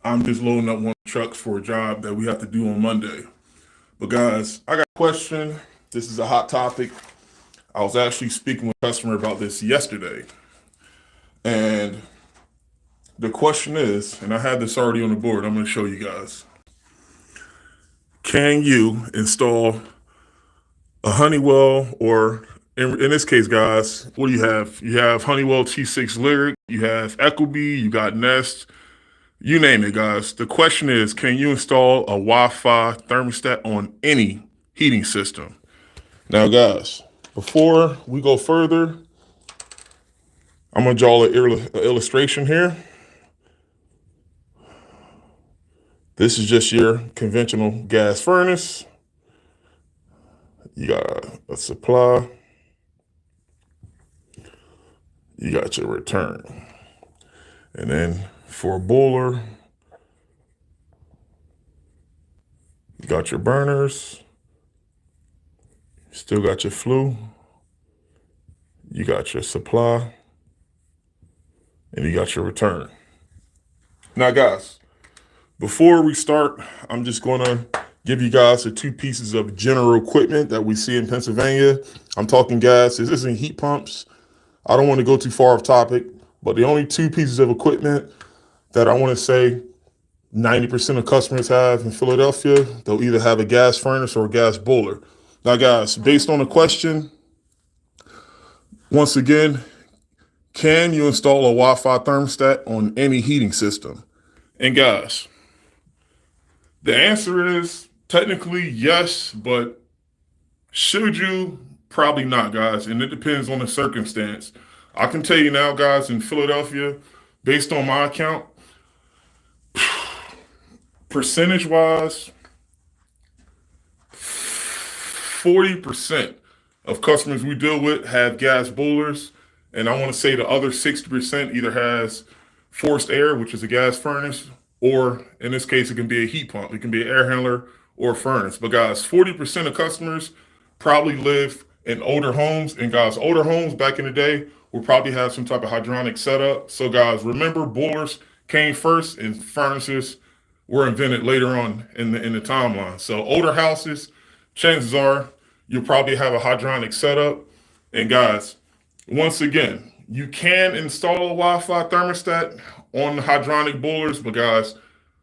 I'm just loading up one of the trucks for a job that we have to do on Monday. But guys, I got a question. This is a hot topic. I was actually speaking with a customer about this yesterday. And the question is, and I had this already on the board, I'm going to show you guys. Can you install a Honeywell or in this case, guys, what do you have? You have Honeywell T6 Lyric, you have Ecobee, you got Nest, you name it, guys. The question is, can you install a Wi-Fi thermostat on any heating system? Now, guys, before we go further, I'm gonna draw an illustration here. This is just your conventional gas furnace. You got a supply. You got your return. And then for a boiler, you got your burners. Still got your flue. You got your supply. And you got your return. Now, guys, before we start, I'm just going to give you guys the two pieces of general equipment that we see in Pennsylvania. I'm talking gas. This isn't heat pumps. I don't want to go too far off topic, but the only two pieces of equipment that I want to say 90% of customers have in Philadelphia, they'll either have a gas furnace or a gas boiler. Now, guys, based on the question, once again, can you install a Wi-Fi thermostat on any heating system? And guys, the answer is technically yes, but should you? Probably not, guys. And it depends on the circumstance. I can tell you now, guys, in Philadelphia, based on my account, percentage wise, 40% of customers we deal with have gas boilers. And I want to say the other 60% either has forced air, which is a gas furnace, or in this case, it can be a heat pump. It can be an air handler or a furnace. But guys, 40% of customers probably live in older homes. And guys, older homes back in the day will probably have some type of hydronic setup. So guys, remember boilers came first and furnaces were invented later on in the timeline. So older houses, chances are you'll probably have a hydronic setup. And guys, once again, you can install a Wi-Fi thermostat on the hydronic boilers, but guys,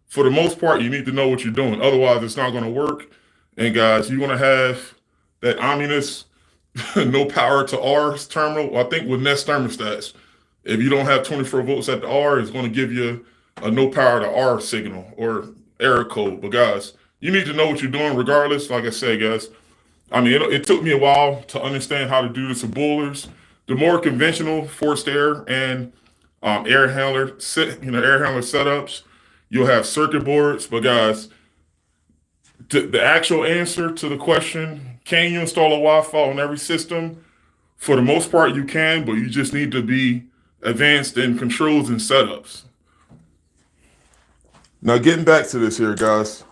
for the most part, you need to know what you're doing. Otherwise, it's not going to work. And guys, you're going to have that ominous no power to R terminal. I think with Nest thermostats, if you don't have 24 volts at the R, it's going to give you a no power to R signal or error code. But guys, you need to know what you're doing regardless. Like I said, guys, I mean, it took me a while to understand how to do this with boilers. The more conventional forced air and air handler, air handler setups, you'll have circuit boards. But guys, the actual answer to the question, can you install a Wi-Fi on every system? For the most part, you can, but you just need to be advanced in controls and setups. Now, getting back to this here, guys.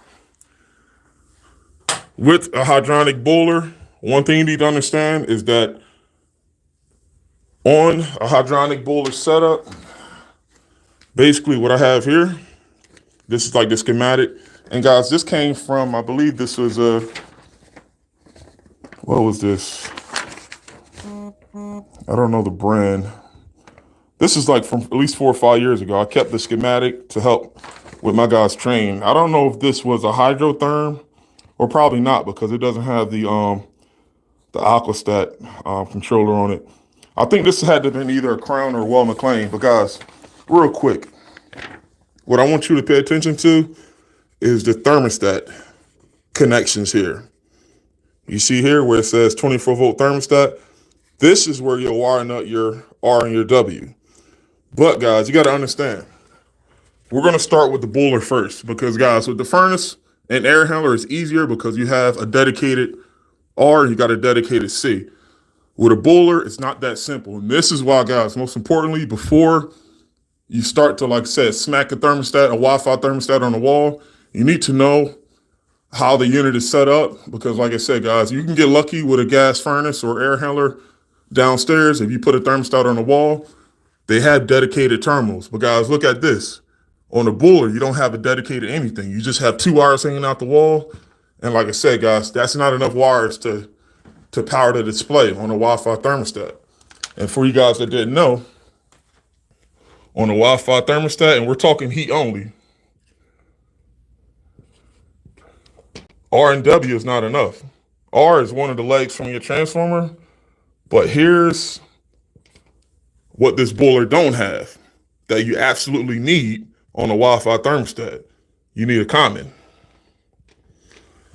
With a hydronic boiler, one thing you need to understand is that on a hydronic boiler setup, basically what I have here, this is like the schematic. And guys, this came from, I believe this was what was this? I don't know the brand. This is like from at least 4 or 5 years ago. I kept the schematic to help with my guys' train. I don't know if this was a hydrotherm or probably not because it doesn't have the Aquastat controller on it. I think this had to have been either a Crown or a Well McLean. But guys, real quick, what I want you to pay attention to is the thermostat connections here. You see here where it says 24 volt thermostat. This is where you're wiring up your R and your W. But guys, you got to understand, we're going to start with the boiler first because guys, with the furnace and air handler, it's easier because you have a dedicated R, you got a dedicated C. With a boiler, it's not that simple. And this is why, guys, most importantly, before you start to, like I said, smack a thermostat, a Wi-Fi thermostat on the wall, you need to know how the unit is set up. Because like I said, guys, you can get lucky with a gas furnace or air handler downstairs. If you put a thermostat on the wall, they have dedicated terminals. But guys, look at this. On the Buller, you don't have a dedicated anything. You just have 2 wires hanging out the wall. And like I said, guys, that's not enough wires to power the display on a Wi-Fi thermostat. And for you guys that didn't know, on a Wi-Fi thermostat, and we're talking heat only, R and W is not enough. R is one of the legs from your transformer, but here's what this Buller don't have that you absolutely need on a Wi-Fi thermostat. You need a common.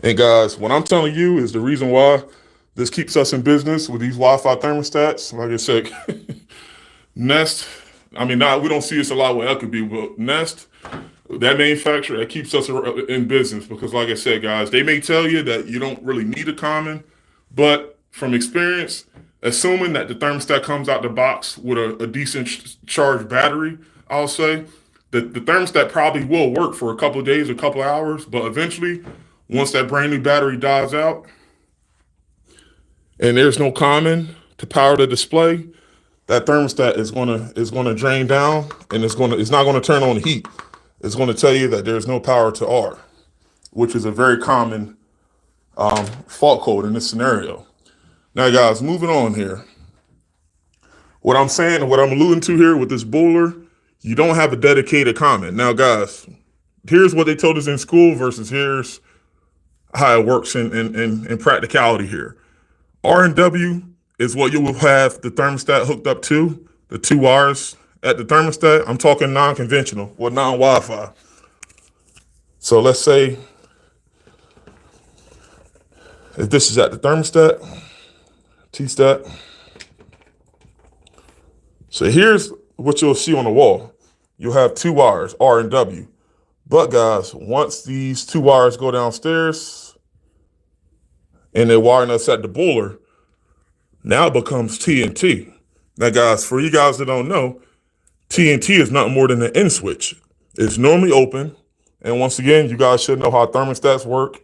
And guys, what I'm telling you is the reason why this keeps us in business with these Wi-Fi thermostats. Like I said, Nest, I mean, we don't see this a lot with Ecobee, but Nest, that manufacturer, that keeps us in business because, like I said, guys, they may tell you that you don't really need a common, but from experience, assuming that the thermostat comes out the box with a decent charged battery, I'll say, the thermostat probably will work for a couple of days, a couple of hours, but eventually, once that brand new battery dies out and there's no common to power the display, that thermostat is gonna drain down and it's not gonna turn on the heat. It's gonna tell you that there's no power to R, which is a very common fault code in this scenario. Now, guys, moving on here. What I'm saying, what I'm alluding to here with this Buller, you don't have a dedicated common. Now, guys, here's what they told us in school versus here's how it works in practicality here. R and W is what you will have the thermostat hooked up to, the 2 wires at the thermostat. I'm talking non-conventional or non-Wi-Fi. So let's say if this is at the thermostat, tstat. So here's what you'll see on the wall. You'll have 2 wires, R and W. But guys, once these 2 wires go downstairs and they're wiring us at the Buller, now it becomes TNT. Now, guys, for you guys that don't know, TNT is nothing more than an in switch. It's normally open. And once again, you guys should know how thermostats work.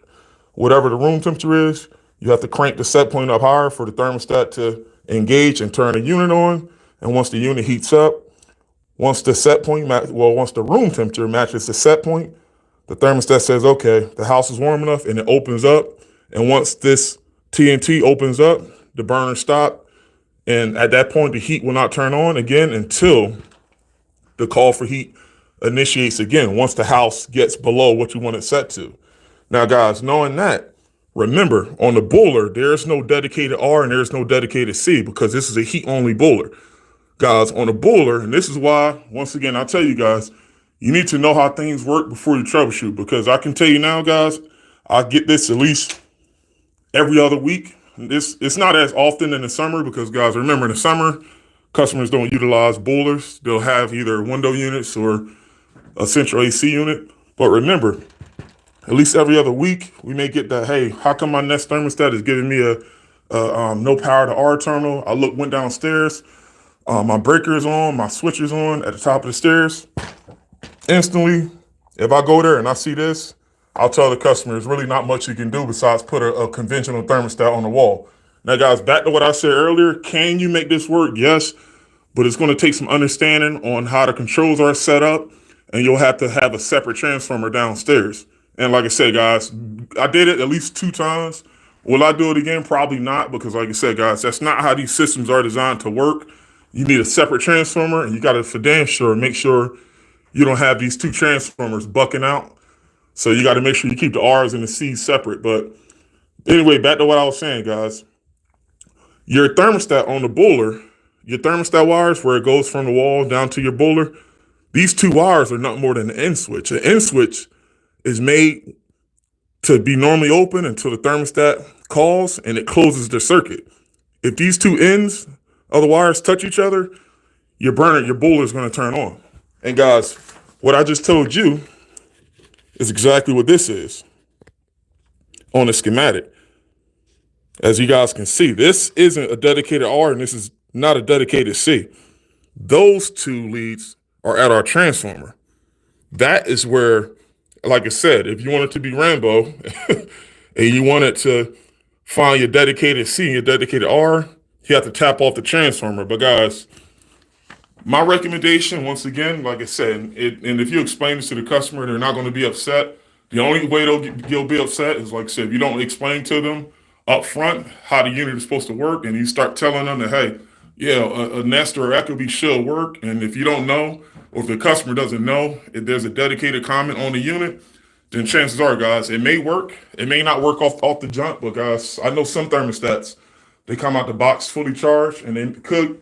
Whatever the room temperature is, you have to crank the set point up higher for the thermostat to engage and turn the unit on. And once the unit heats up, once the room temperature matches the set point, the thermostat says, okay, the house is warm enough, and it opens up. And once this TNT opens up, the burner stops. And at that point, the heat will not turn on again until the call for heat initiates again, once the house gets below what you want it set to. Now, guys, knowing that, remember, on the Buller, there's no dedicated R and there's no dedicated C because this is a heat-only Buller. Guys, on a Buller, and this is why, once again, I tell you guys, you need to know how things work before you troubleshoot, because I can tell you now, guys, I get this at least every other week. It's not as often in the summer because, guys, remember, in the summer, customers don't utilize Bullers. They'll have either window units or a central AC unit. But remember, at least every other week, we may get that, hey, how come my Nest thermostat is giving me a no power to R terminal? Went downstairs. My breaker is on, my switch is on at the top of the stairs. Instantly, if I go there and I see this, I'll tell the customer there's really not much you can do besides put a conventional thermostat on the wall. Now, guys, back to what I said earlier, can you make this work? Yes, but it's going to take some understanding on how the controls are set up, and you'll have to have a separate transformer downstairs. And like I said, guys, I did it at least 2 times. Will I do it again? Probably not, because like I said, guys, that's not how these systems are designed to work. You need a separate transformer, and you got to, for damn sure, make sure you don't have these 2 transformers bucking out. So you got to make sure you keep the R's and the C's separate. But anyway, back to what I was saying, guys. Your thermostat on the Buller, your thermostat wires, where it goes from the wall down to your Buller, these 2 wires are not more than an end switch. An end switch is made to be normally open until the thermostat calls and it closes the circuit. If these 2 ends of the wires touch each other, your Buller is going to turn on. And guys, what I just told you is exactly what this is on the schematic. As you guys can see, this isn't a dedicated R and this is not a dedicated C. Those 2 leads are at our transformer. That is where, like I said, if you want it to be Rambo and you want it to find your dedicated C and your dedicated R, you have to tap off the transformer. But guys, My recommendation, once again, like I said, and if you explain this to the customer, they're not going to be upset. The only way they'll be upset is, like I said, if you don't explain to them up front how the unit is supposed to work, and you start telling them that, hey, yeah, a Nest or Ecobee should work, and if you don't know, or if the customer doesn't know, if there's a dedicated comment on the unit, then chances are, guys, it may work. It may not work off the jump, but guys, I know some thermostats, they come out the box fully charged, and it could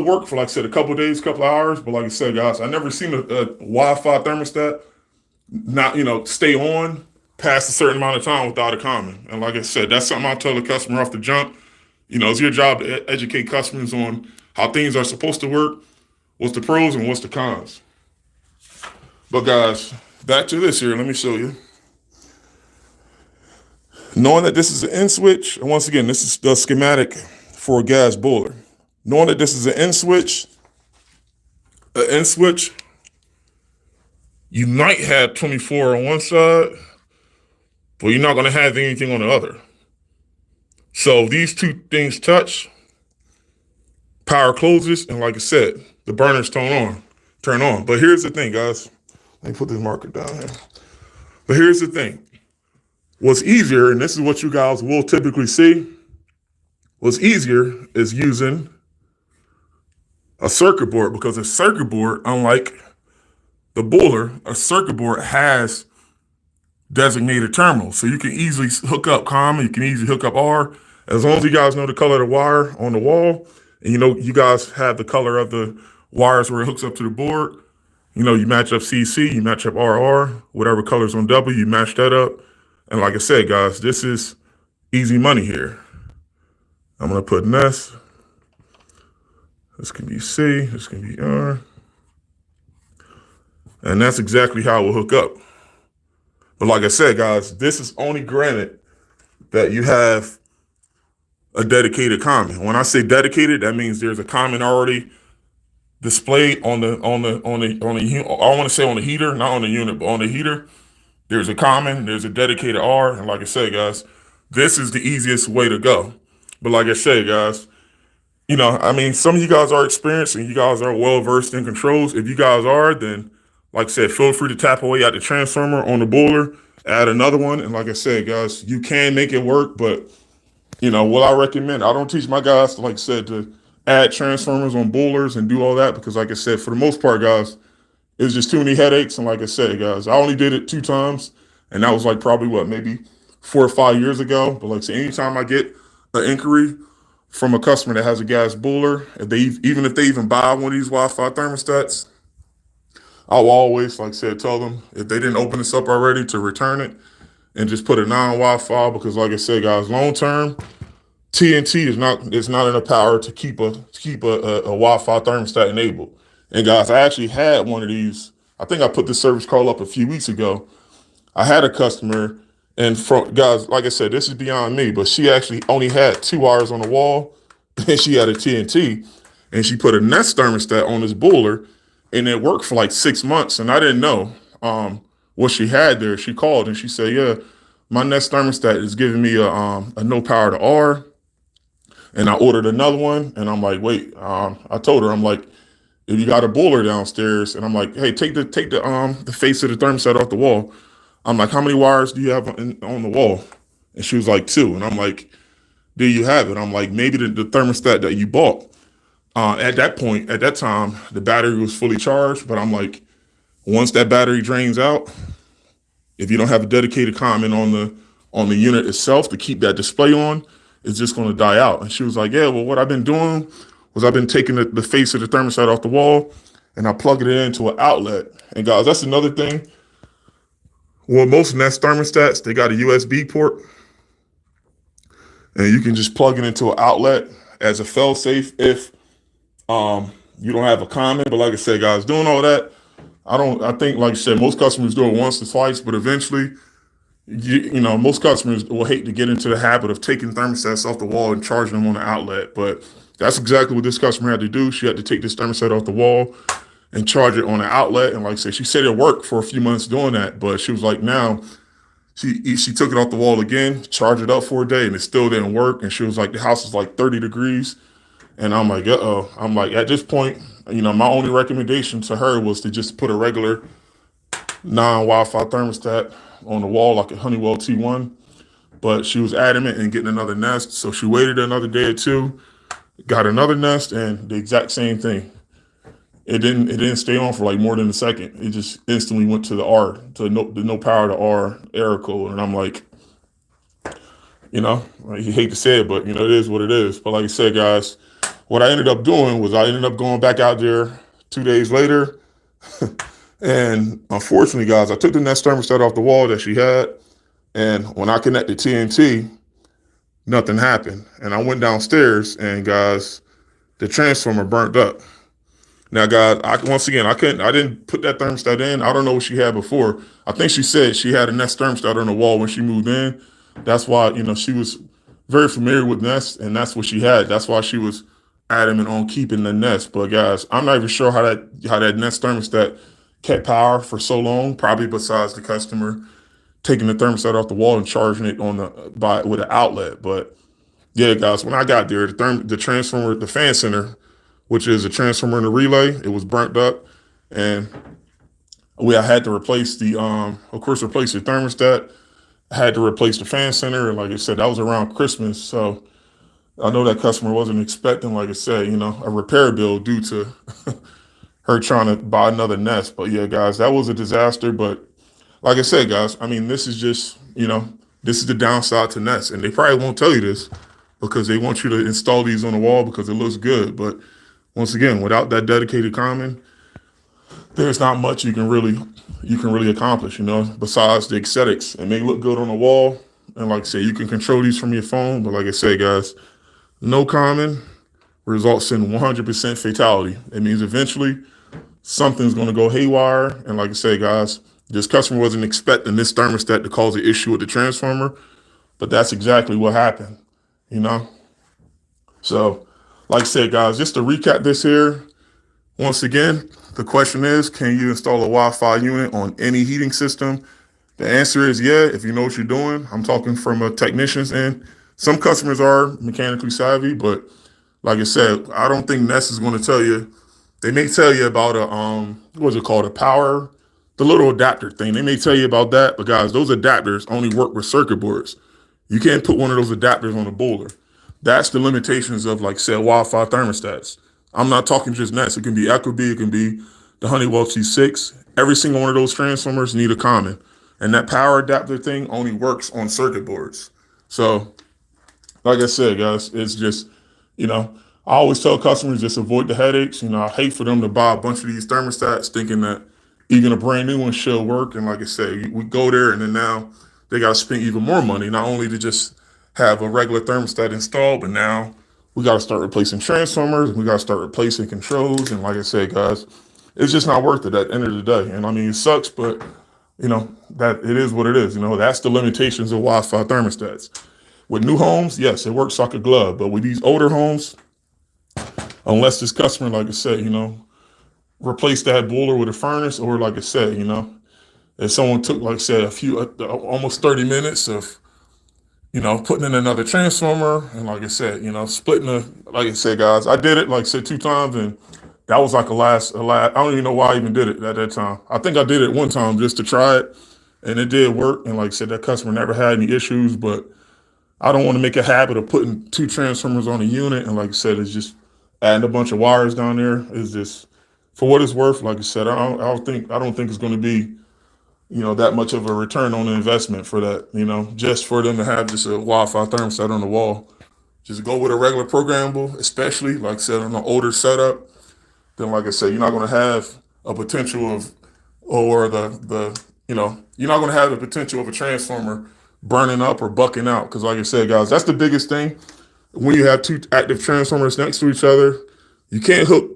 work for, like I said, a couple of days, couple of hours. But like I said, guys, I never seen a Wi-Fi thermostat not, stay on past a certain amount of time without a comment. And like I said, that's something I tell the customer off the jump. It's your job to educate customers on how things are supposed to work, what's the pros and what's the cons. But guys, back to this here. Let me show you. Knowing that this is an in switch, and once again, this is the schematic for a gas boiler. Knowing that this is an in switch, you might have 24 on one side, but you're not going to have anything on the other. So these two things touch, power closes, and like I said, the burners turn on. But here's the thing, guys. Let me put this marker down here. But here's the thing. What's easier, and this is what you guys will typically see, what's easier is using a circuit board, because a circuit board, unlike the boiler, a circuit board has designated terminals. So you can easily hook up COM, you can easily hook up R, as long as you guys know the color of the wire on the wall, and you guys have the color of the wires where it hooks up to the board. You match up CC, you match up RR, whatever color's on W, you match that up. And like I said, guys, this is easy money here. I'm going to put Nest. This can be C, this can be R. And that's exactly how it will hook up. But like I said, guys, this is only granted that you have a dedicated comment. When I say dedicated, that means there's a comment already displayed on the unit. I want to say on the heater, not on the unit, but on the heater. There's a comment, there's a dedicated R, and like I said, guys, this is the easiest way to go. But like I said, guys, some of you guys are experienced and you guys are well versed in controls. If you guys are, then like I said, feel free to tap away at the transformer on the boiler, add another one. And like I said, guys, you can make it work, but what I recommend, I don't teach my guys, like I said, to add transformers on boilers and do all that, because like I said, for the most part, guys, it's just too many headaches. And like I said, guys, I only did it 2 times, and that was like probably maybe 4 or 5 years ago. But like I said, anytime I get an inquiry from a customer that has a gas boiler, if they even buy one of these Wi-Fi thermostats, I'll always, like I said, tell them if they didn't open this up already to return it and just put a non-Wi-Fi, because like I said, guys, long term, TNT is not enough power to keep a Wi-Fi thermostat enabled. And guys, I actually had one of these. I think I put this service call up a few weeks ago. I had a customer, and guys, like I said, this is beyond me, but she actually only had 2 wires on the wall, and she had a TNT, and she put a Nest thermostat on this boiler, and it worked for like 6 months, and I didn't know what she had there. She called and she said, "Yeah, my Nest thermostat is giving me a no power to R," and I ordered another one, and I'm like, wait, I told her, I'm like, if you got a boiler downstairs, and I'm like, hey, take the face of the thermostat off the wall. I'm like, how many wires do you have on the wall? And she was like, 2. And I'm like, do you have it? I'm like, maybe the thermostat that you bought. At that time, the battery was fully charged. But I'm like, once that battery drains out, if you don't have a dedicated comment on the unit itself to keep that display on, it's just going to die out. And she was like, yeah, well, what I've been doing was I've been taking the face of the thermostat off the wall, and I plug it into an outlet. And guys, that's another thing. Well, most Nest thermostats, they got a USB port, and you can just plug it into an outlet as a fail-safe if you don't have a comment. But like I said, guys, doing all that, I think, like I said, most customers do it once or twice, but eventually, most customers will hate to get into the habit of taking thermostats off the wall and charging them on the outlet. But that's exactly what this customer had to do. She had to take this thermostat off the wall and charge it on an outlet. And like I said, she said it worked for a few months doing that, but she was like, now she took it off the wall again, charged it up for a day, and it still didn't work. And she was like, the house is like 30 degrees. And I'm like, I'm like, at this point, my only recommendation to her was to just put a regular non-Wi-Fi thermostat on the wall, like a Honeywell T1. But she was adamant in getting another Nest, so she waited another day or two, got another Nest, and the exact same thing. It didn't stay on for like more than a second. It just instantly went to the no power to R error code, and I'm like, like, you hate to say it, but it is what it is. But like I said, guys, what I ended up doing was I ended up going back out there 2 days later, and unfortunately, guys, I took the Nest thermostat off the wall that she had, and when I connected TNT, nothing happened. And I went downstairs, and guys, the transformer burnt up. Now, guys, I didn't put that thermostat in. I don't know what she had before. I think she said she had a Nest thermostat on the wall when she moved in. That's why, she was very familiar with Nest, and that's what she had. That's why she was adamant on keeping the Nest. But guys, I'm not even sure how that Nest thermostat kept power for so long. Probably besides the customer taking the thermostat off the wall and charging it with an outlet. But yeah, guys, when I got there, the transformer, the fan center, which is a transformer and a relay, it was burnt up, and I had to replace replace the thermostat. I had to replace the fan center, and like I said, that was around Christmas, so I know that customer wasn't expecting, like I said, a repair bill due to her trying to buy another Nest. But yeah, guys, that was a disaster. But like I said, guys, this is just, this is the downside to Nest, and they probably won't tell you this because they want you to install these on the wall because it looks good. But once again, without that dedicated common, there's not much you can really accomplish, besides the aesthetics. It may look good on the wall, and like I say, you can control these from your phone. But like I say, guys, no common results in 100% fatality. It means eventually something's going to go haywire. And like I say, guys, this customer wasn't expecting this thermostat to cause an issue with the transformer, but that's exactly what happened, So, like I said, guys, just to recap this here, once again, the question is, can you install a Wi-Fi unit on any heating system? The answer is yeah, if you know what you're doing. I'm talking from a technician's end. Some customers are mechanically savvy, but like I said, I don't think Nest is going to tell you. They may tell you about what's it called, the little adapter thing. They may tell you about that, but guys, those adapters only work with circuit boards. You can't put one of those adapters on a boiler. That's the limitations of, like, say, Wi-Fi thermostats. I'm not talking just Nest. It can be Ecobee. It can be the Honeywell T6. Every single one of those transformers need a common. And that power adapter thing only works on circuit boards. So, like I said, guys, it's just, I always tell customers just avoid the headaches. I hate for them to buy a bunch of these thermostats thinking that even a brand new one should work. And like I said, we go there and then now they got to spend even more money, not only to just have a regular thermostat installed, but now we got to start replacing transformers. We got to start replacing controls. And like I said, guys, it's just not worth it at the end of the day. And it sucks, but that it is what it is. That's the limitations of Wi-Fi thermostats. With new homes, yes, it works like a glove. But with these older homes, unless this customer, like I said, replace that boiler with a furnace, or like I said, if someone took, like I said, almost 30 minutes of putting in another transformer, and like I said, like I said, guys, I did it, like I said, 2 times, and that was like a last, I don't even know why I even did it at that time. I think I did it one time just to try it, and it did work. And like I said, that customer never had any issues, but I don't want to make a habit of putting 2 transformers on a unit. And like I said, it's just adding a bunch of wires down there. Is just, for what it's worth, like I said, I don't think it's going to be, that much of a return on the investment for that, just for them to have just a Wi-Fi thermostat on the wall. Just go with a regular programmable, especially, like I said, on an older setup. Then, like I said, you're not going to have a potential of, or you're not going to have the potential of a transformer burning up or bucking out. Because like I said, guys, that's the biggest thing. When you have 2 active transformers next to each other, you can't hook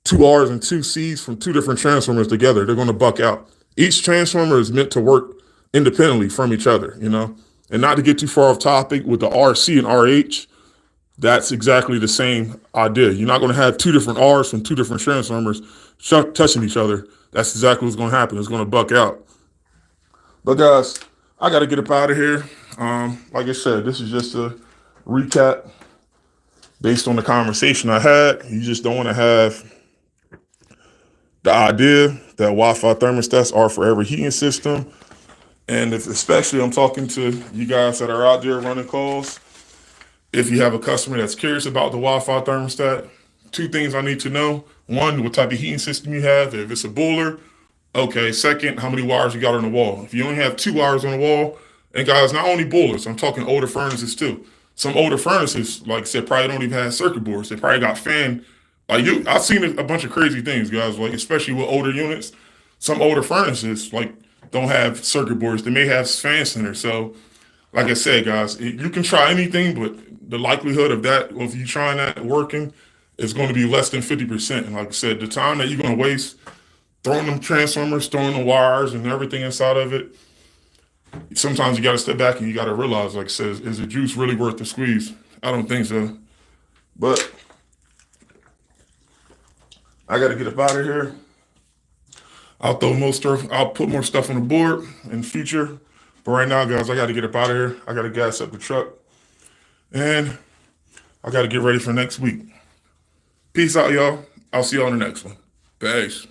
2 R's and 2 C's from 2 different transformers together. They're going to buck out. Each transformer is meant to work independently from each other, and not to get too far off topic with the RC and RH. That's exactly the same idea. You're not going to have 2 different R's from 2 different transformers touching each other. That's exactly what's going to happen. It's going to buck out. But guys, I got to get up out of here. Like I said, this is just a recap based on the conversation I had. You just don't want to have the idea that Wi-Fi thermostats are for every heating system. And if especially I'm talking to you guys that are out there running calls, if you have a customer that's curious about the Wi-Fi thermostat, two things I need to know. One, what type of heating system you have. If it's a boiler, okay. Second, how many wires you got on the wall. If you only have 2 wires on the wall, and guys, not only boilers, I'm talking older furnaces too. Some older furnaces, like I said, probably don't even have circuit boards. They probably got fan. I've seen a bunch of crazy things, guys. Like especially with older units, some older furnaces like don't have circuit boards. They may have fan centers. So, like I said, guys, you can try anything, but the likelihood of that, of you trying that working, is going to be less than 50%. And like I said, the time that you're going to waste throwing them transformers, throwing the wires and everything inside of it, sometimes you got to step back and you got to realize, like I said, is the juice really worth the squeeze? I don't think so. But I got to get up out of here. I'll throw more stuff. I'll put more stuff on the board in the future. But right now, guys, I got to get up out of here. I got to gas up the truck, and I got to get ready for next week. Peace out, y'all. I'll see y'all on the next one. Peace.